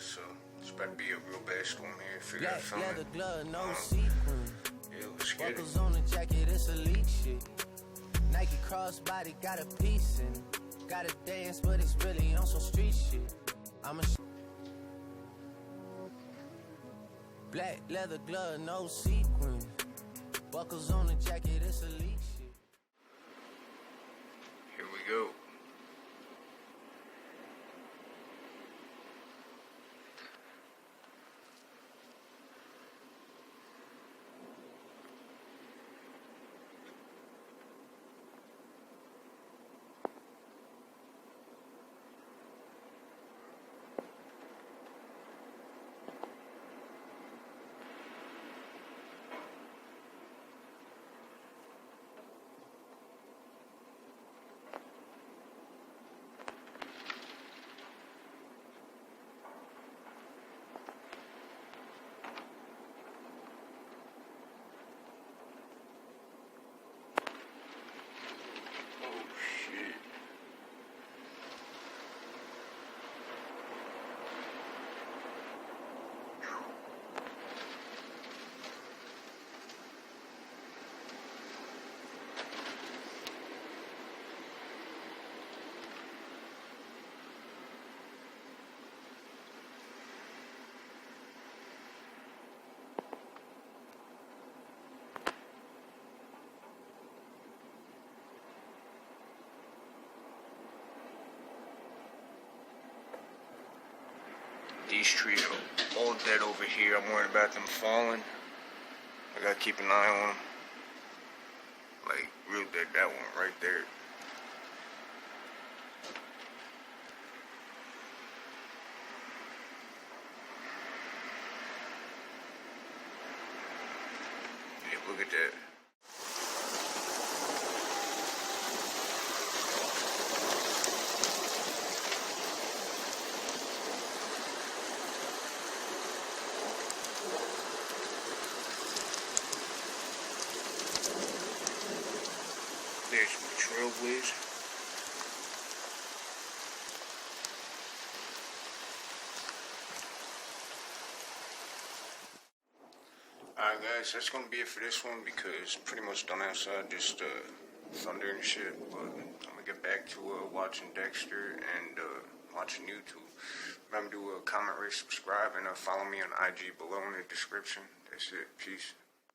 so it's about to be a real bad storm here. Figure out Black something. leather glove, no sequin. Yeah, let's get it. Buckles on the jacket, it's elite shit. Nike crossbody got a piece in it. Gotta dance, but it's really on some street shit. Black leather glove, no sequin. Buckles on the jacket, it's elite shit. Here we go. These trees are all dead over here. I'm worried about them falling. I gotta keep an eye on them. Like, real dead, that one right there. Yeah, look at that. There's my Trailblazer. Alright guys, that's gonna be it for this one because pretty much done outside, just thunder and shit. But I'm gonna get back to watching Dexter and watching YouTube. Remember to comment, rate, subscribe, and follow me on IG below in the description. That's it. Peace.